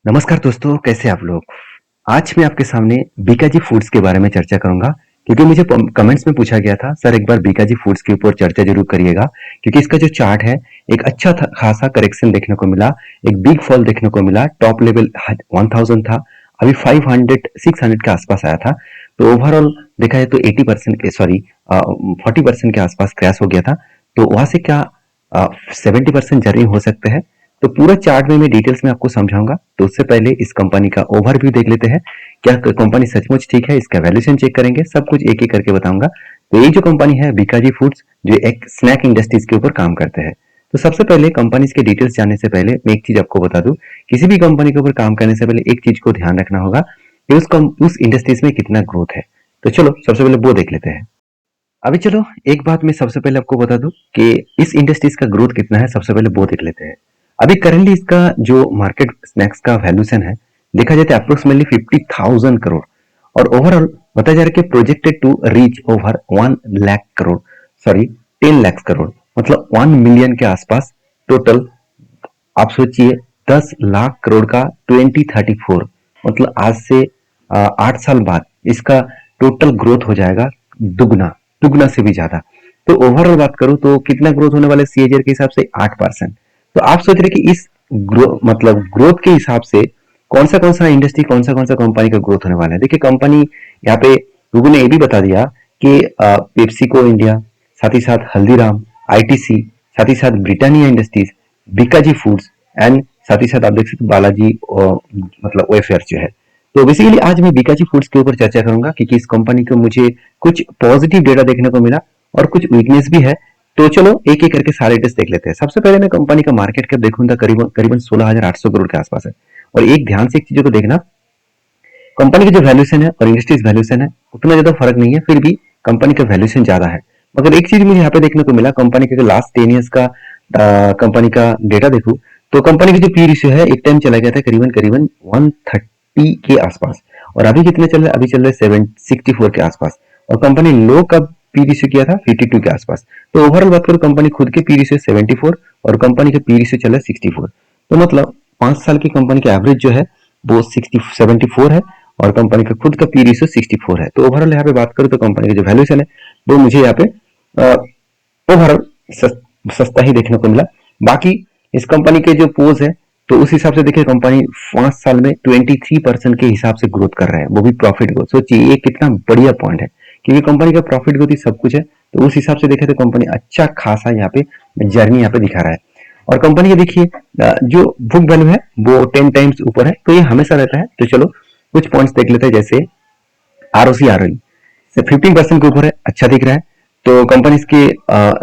नमस्कार दोस्तों, कैसे आप लोग? आज मैं आपके सामने बीकाजी फूड्स के बारे में चर्चा करूंगा क्योंकि मुझे कमेंट्स में पूछा गया था सर एक बार बीकाजी फूड्स के ऊपर चर्चा जरूर करिएगा क्योंकि इसका जो चार्ट है एक अच्छा खासा करेक्शन देखने को मिला। एक बिग फॉल देखने को मिला। टॉप लेवल 1000 था, अभी 500 600 के आसपास आया था। तो ओवरऑल देखा जाए तो 80% सॉरी 40% के आसपास क्रैश हो गया था। तो वहां से क्या 70% जर्नी हो सकते हैं। तो पूरा चार्ट में मैं डिटेल्स में आपको समझाऊंगा। तो उससे पहले इस कंपनी का ओवरव्यू देख लेते हैं। क्या कंपनी सचमुच ठीक है, इसका वैल्यूएशन चेक करेंगे, सब कुछ एक एक करके बताऊंगा। तो ये जो कंपनी है बीकाजी फूड्स, जो एक स्नैक इंडस्ट्रीज के ऊपर काम करते हैं। तो सबसे पहले कंपनीज के डिटेल्स जानने से पहले मैं एक चीज आपको बता दूं, किसी भी कंपनी के ऊपर काम करने से पहले एक चीज को ध्यान रखना होगा कि उस इंडस्ट्रीज में कितना ग्रोथ है। तो चलो सबसे पहले वो देख लेते हैं। अभी चलो एक बात मैं सबसे पहले आपको बता दूं कि इस इंडस्ट्रीज का ग्रोथ कितना है, सबसे पहले वो देख लेते हैं। अभी करंटली इसका जो मार्केट स्नैक्स का वैल्यूएशन है, देखा जाए तो अप्रोक्सीमेटली 50,000 करोड़। और ओवरऑल बताया जा रहा है कि projected to reach over 1 lakh crore, sorry 10 lakh crore, मतलब 1 मिलियन के आसपास टोटल। आप सोचिए 10 लाख करोड़ का 2034, मतलब आज से 8 साल बाद इसका टोटल ग्रोथ हो जाएगा दुगना, दुगना से भी ज्यादा। तो ओवरऑल बात करूं तो कितना ग्रोथ होने वाला है सीएजीआर के हिसाब से 8%। तो आप सोच रहे कि इस मतलब ग्रोथ के हिसाब से कौन सा इंडस्ट्री, कौन सा कंपनी का ग्रोथ होने वाला है। देखिए कंपनी यहाँ पे गूगल ने ये भी बता दिया कि पेप्सिको इंडिया, साथ ही साथ हल्दीराम, आईटीसी, साथ ही साथ Britannia industries, Bikaji foods and साथ ही साथ आप देख सकते बालाजी मतलब वेफेयर जो है। तो बेसिकली आज मैं बीकाजी फूड्स के ऊपर चर्चा करूंगा क्योंकि इस कंपनी को मुझे कुछ पॉजिटिव डेटा देखने को मिला और कुछ वीकनेस भी है। तो चलो एक एक करके सारे टेस्ट देख लेते हैं। सबसे पहले मैं कंपनी का मार्केट कैप देखूंगा, करीबन करीबन 16,800 करोड़ के आसपास है। और एक ध्यान से एक चीजों को देखना, कंपनी की जो वैल्यूएशन है और इंडस्ट्रीज वैल्यूएशन है उतना ज्यादा फर्क नहीं है, फिर भी कंपनी का वैल्यूएशन ज्यादा है। मगर एक चीज मुझे यहाँ पे देखने को मिला, कंपनी के लास्ट 10 ईयर्स का कंपनी का डेटा देखूं तो कंपनी की जो पी रेशियो है एक टाइम चला गया था करीबन करीबन 130 के आसपास। और अभी कितने चल रहे हैं, अभी चल रहे हैं 764 के आसपास। और कंपनी लो का पी रेशियो किया था 52 के आसपास। तो ओवरऑल बात करूं कंपनी खुद के पी रेशियो 74 और कंपनी के पी रेशियो चल रहा है 64। तो मतलब 5 साल की कंपनी का एवरेज जो है वो 74 है और कंपनी का खुद का पी रेशियो 64 है। तो ओवरऑल यहाँ पे बात करूं तो कंपनी का जो वैल्यूएशन है वो मुझे यहाँ पे ओवरऑल सस्ता ही देखने को मिला। बाकी इस कंपनी के जो पोज है तो उस हिसाब से देखिए कंपनी 5 साल में 23% के हिसाब से ग्रोथ कर रहा है, वो भी प्रॉफिट ग्रोथ। सोचिए ये कितना बढ़िया पॉइंट है क्योंकि कंपनी का प्रॉफिट ग्रोथ ही सब कुछ है। तो उस हिसाब से देखे तो कंपनी अच्छा खासा यहाँ पे जर्नी यहाँ पे दिखा रहा है। और कंपनी के देखिए जो बुक वैल्यू है वो 10 टाइम्स ऊपर है, तो ये हमेशा रहता है। तो चलो कुछ पॉइंट्स देख लेते हैं, जैसे आरओसी आरओई से 15% के ऊपर है, अच्छा दिख रहा है। तो कंपनी के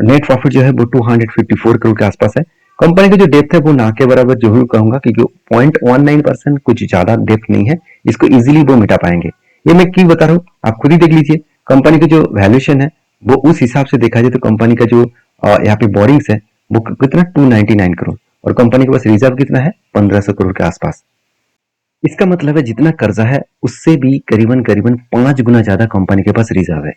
नेट प्रॉफिट जो है वो 254 करोड़ के आसपास है। कंपनी का जो डेप्थ है वो ना के बराबर जरूर कहूंगा क्योंकि 0.19% कुछ ज्यादा डेप्थ नहीं है, इसको इजीली वो मिटा पाएंगे। ये मैं क्यों बता रहा हूँ आप खुद ही देख लीजिए। कंपनी का जो वैल्यूएशन है वो उस हिसाब से देखा जाए तो कंपनी का जो यहाँ पे बोरिंग्स है वो कितना 299 करोड़ और कंपनी के पास रिजर्व कितना है 1500 करोड़ के आसपास। इसका मतलब है जितना कर्जा है उससे भी करीबन करीबन 5 गुना ज्यादा कंपनी के पास रिजर्व है।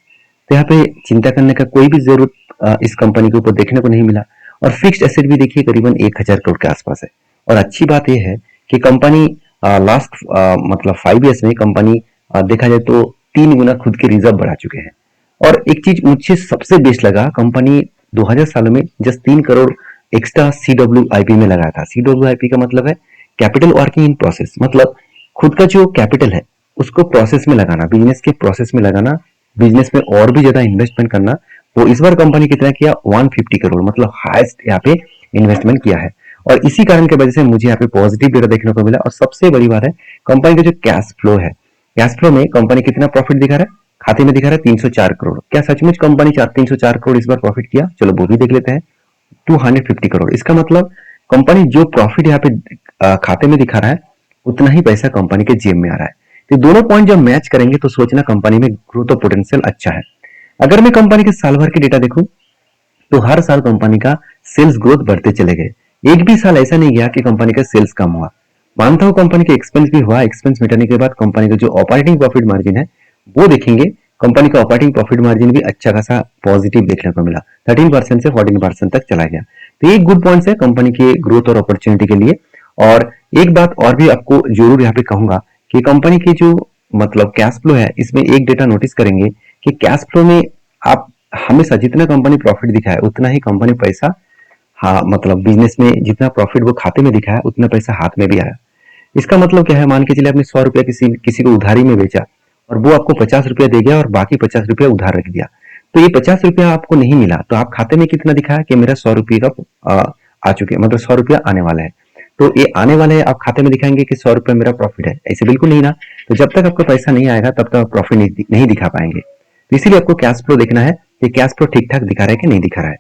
तो यहाँ पे चिंता करने का कोई भी जरूरत इस कंपनी के ऊपर देखने को नहीं मिला। और फिक्स्ड एसेट भी देखिए करीबन 1000 करोड़ के आसपास है। और अच्छी बात यह है कि कंपनी लास्ट मतलब 5 ईयर्स में कंपनी देखा जाए तो 3 गुना खुद के रिजर्व बढ़ा चुके हैं। और एक चीज मुझे सबसे बेस्ट लगा, कंपनी 2000 सालों में जस्ट 3 करोड़ एक्स्ट्रा सीडब्ल्यूआईपी में लगाया था। सीडब्ल्यूआईपी का मतलब है कैपिटल वर्किंग इन प्रोसेस, मतलब खुद का जो कैपिटल है उसको प्रोसेस में लगाना, बिजनेस के प्रोसेस में लगाना, बिजनेस में और भी ज्यादा इन्वेस्टमेंट करना। वो इस बार कंपनी कितना किया 150 करोड़, मतलब हाईएस्ट यहाँ पे इन्वेस्टमेंट किया है। और इसी कारण की वजह से मुझे यहाँ पे पॉजिटिव डेटा देखने को मिला। और सबसे बड़ी बात है कंपनी का जो कैश फ्लो है, कैश फ्लो में कंपनी कितना प्रॉफिट दिखा रहा है, खाते में दिखा रहा है 304 करोड़। क्या सचमुच कंपनी 304 करोड़ इस बार प्रॉफिट किया? चलो वो भी देख लेते हैं। 250 करोड़, इसका मतलब कंपनी जो प्रॉफिट यहाँ पे खाते में दिखा रहा है उतना ही पैसा कंपनी के जेब में आ रहा है। तो दोनों पॉइंट जब मैच करेंगे तो सोचना कंपनी में ग्रोथ और पोटेंशियल अच्छा है। अगर मैं कंपनी के साल भर के डेटा देखूं तो हर साल कंपनी का सेल्स ग्रोथ बढ़ते चले गए। एक भी साल ऐसा नहीं गया कि कंपनी का सेल्स कम हुआ। मानता हूं कंपनी का एक्सपेंस भी हुआ, एक्सपेंस मिटाने के बाद कंपनी का जो ऑपरेटिंग प्रॉफिट मार्जिन है वो देखेंगे, कंपनी का ऑपरेटिंग प्रॉफिट मार्जिन भी अच्छा खासा पॉजिटिव देखने को मिला, 13% से 14% तक चला गया। तो ये गुड पॉइंट्स है कंपनी के ग्रोथ और अपॉर्चुनिटी के लिए। और एक बात और भी आपको जरूर यहाँ पे कहूंगा कि कंपनी की जो मतलब कैश फ्लो है, इसमें एक डेटा नोटिस करेंगे कि कैश फ्लो में आप हमेशा जितना कंपनी प्रॉफिट दिखाए उतना ही कंपनी पैसा, हाँ मतलब बिजनेस में जितना प्रॉफिट वो खाते में दिखाया उतना पैसा हाथ में भी आया। इसका मतलब क्या है, मान के चलिए आपने 100 रुपया किसी किसी को उधारी में बेचा और वो आपको 50 रुपया दे गया और बाकी 50 रुपया उधार रख दिया, तो ये 50 रुपया आपको नहीं मिला तो आप खाते में कितना दिखाया कि मेरा 100 रुपये का आ चुके, मतलब 100 रुपया आने वाला है। तो ये आने वाले है, आप खाते में दिखाएंगे कि 100 रुपया मेरा प्रॉफिट है, ऐसे बिल्कुल नहीं ना। तो जब तक आपका पैसा नहीं आएगा तब तक आप प्रॉफिट नहीं दिखा पाएंगे। तो इसीलिए आपको कैश फ्लो देखना है कि कैश फ्लो ठीक ठाक दिखा रहा है कि नहीं दिखा रहा है।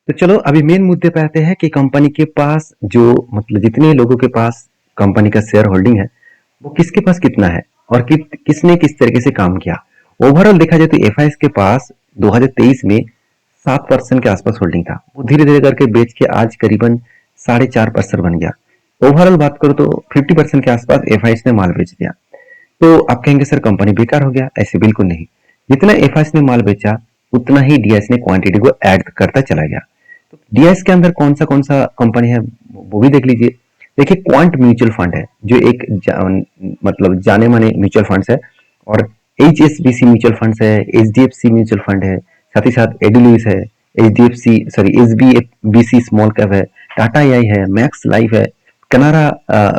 तो चलो अभी मेन मुद्दे पे आते हैं कि कंपनी के पास जो मतलब जितने लोगों के पास कंपनी का शेयर होल्डिंग है वो किसके पास कितना है और किसने किस तरीके से काम किया। ओवरऑल देखा जाए तो एफआईएस के पास 2023 में 7% के आसपास होल्डिंग था, वो धीरे धीरे करके बेच के आज करीबन 4.5% बन गया। ओवरऑल बात करो तो 50% के आसपास एफआईएस ने माल बेच दिया। तो आप कहेंगे सर कंपनी बेकार हो गया, ऐसे बिल्कुल नहीं। जितना एफआईएस ने माल बेचा उतना ही डीआईएस ने क्वांटिटी को ऐड करता चला गया। तो डीआईएस के अंदर कौन सा कंपनी है वो भी देख लीजिए। देखिए क्वांट म्यूचुअल फंड है जो एक मतलब जाने माने म्यूचुअल फंड्स है, और एचएसबीसी म्यूचुअल फंड्स है, एचडीएफसी म्यूचुअल फंड है, साथ ही साथ एडिलुइस है, एचडीएफसी सॉरी एसबीएफबीसी स्मॉल कैप है, टाटा एआई है, मैक्स लाइफ है, कनारा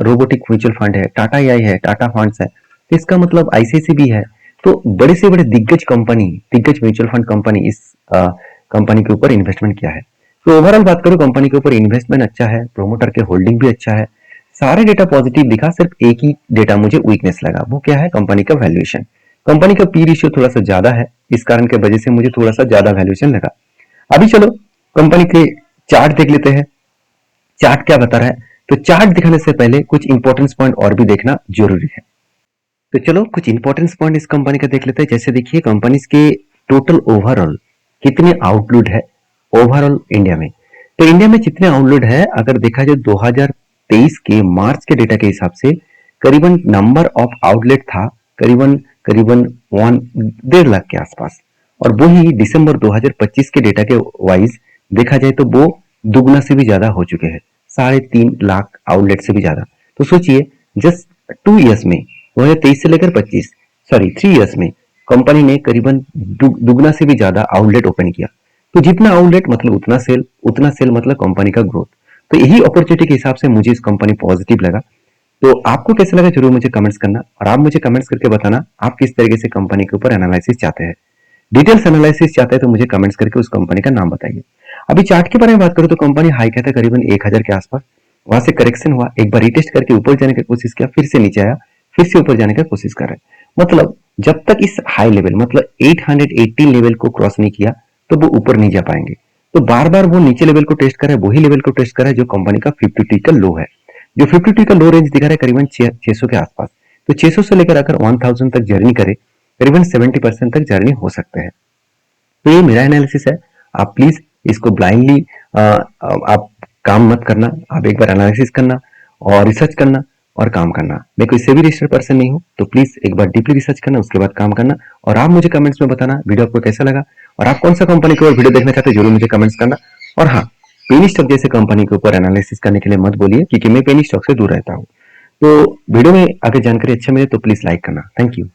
रोबोटिक म्यूचुअल फंड है, टाटा एआई है, टाटा फंड्स है। तो इसका मतलब आईसीआईसी भी है। तो बड़े से बड़े दिग्गज म्यूचुअल फंड कंपनी इस कंपनी के ऊपर इन्वेस्टमेंट किया है। तो ओवरऑल बात करूं कंपनी के ऊपर इन्वेस्टमेंट अच्छा है, प्रोमोटर के होल्डिंग भी अच्छा है, सारे डेटा पॉजिटिव दिखा, सिर्फ एक ही डेटा मुझे वीकनेस लगा, वो क्या है कंपनी का वैल्यूएशन। कंपनी का पी रेशियो थोड़ा सा ज्यादा है, इस कारण के वजह से मुझे थोड़ा सा ज्यादा वैल्यूएशन लगा। अभी चलो कंपनी के चार्ट देख लेते हैं, चार्ट क्या बता रहा है। तो चार्ट दिखाने से पहले कुछ इंपॉर्टेंस पॉइंट और भी देखना जरूरी है। तो चलो कुछ इंपॉर्टेंस पॉइंट इस कंपनी का देख लेते हैं। जैसे देखिए कंपनी के टोटल ओवरऑल कितने आउटलेट है ओवरऑल इंडिया में। तो इंडिया में जितने आउटलेट है अगर देखा जाए 2023 के मार्च के डेटा के हिसाब से करीबन नंबर ऑफ आउटलेट था करीबन करीबन 1.5 लाख के आसपास, और वही दिसंबर 2025 के डेटा के वाइज देखा जाए तो वो दुगना से भी ज्यादा हो चुके हैं, 3.5 लाख आउटलेट से भी ज्यादा। तो सोचिए जस्ट 2 इयर्स में 2023 से लेकर 25 सॉरी 3 इयर्स में कंपनी ने करीबन दुगना से भी ज्यादा आउटलेट ओपन किया। तो जितना आउटलेट मतलब उतना सेल मतलब कंपनी का ग्रोथ। तो यही अपॉर्चुनिटी के हिसाब से मुझे इस कंपनी पॉजिटिव लगा। तो आपको कैसा लगा जरूर मुझे कमेंट्स करना, और आप मुझे कमेंट्स करके बताना आप किस तरीके से कंपनी के ऊपर एनालिसिस चाहते हैं। डिटेल्स एनालिसिस चाहते हैं तो मुझे कमेंट्स करके उस कंपनी का नाम बताइए। अभी चार्ट के बारे में बात करूं तो कंपनी हाई का था करीबन 1000 के आसपास, वहां से करेक्शन हुआ, एक बार रिटेस्ट करके ऊपर जाने की कोशिश किया, फिर से नीचे आया, फिर से ऊपर जाने की कोशिश कर रहा है। मतलब जब तक इस हाई लेवल मतलब 818 लेवल को क्रॉस नहीं किया तो वो ऊपर नहीं जा पाएंगे। तो बार बार वो नीचे लेवल को टेस्ट कर रहा है, वही लेवल को टेस्ट कर रहा है जो कंपनी का 52 का लो है। जो 52 का लो रेंज दिखा रहा है करीबन 600 के आसपास। तो 600 से लेकर अगर 1000 तक जर्नी करे करीबन 70% तक जर्नी हो सकते हैं। तो ये मेरा एनालिसिस है, आप प्लीज इसको ब्लाइंडली आप काम मत करना, आप एक बार एनालिसिस करना और रिसर्च करना और काम करना। मैं कोई सेबी रजिस्टर्ड पर्सन नहीं हूं, तो प्लीज एक बार डीपली रिसर्च करना उसके बाद काम करना। और आप मुझे कमेंट्स में बताना वीडियो आपको कैसा लगा और आप कौन सा कंपनी के ऊपर वीडियो देखना चाहते हैं जरूर मुझे कमेंट्स करना। और हाँ, पेनी स्टॉक जैसे कंपनी के ऊपर एनालिसिस करने के लिए मत बोलिए क्योंकि मैं पेनी स्टॉक से दूर रहता हूँ। तो वीडियो में अगर जानकारी अच्छा मिले तो प्लीज लाइक करना। Thank you.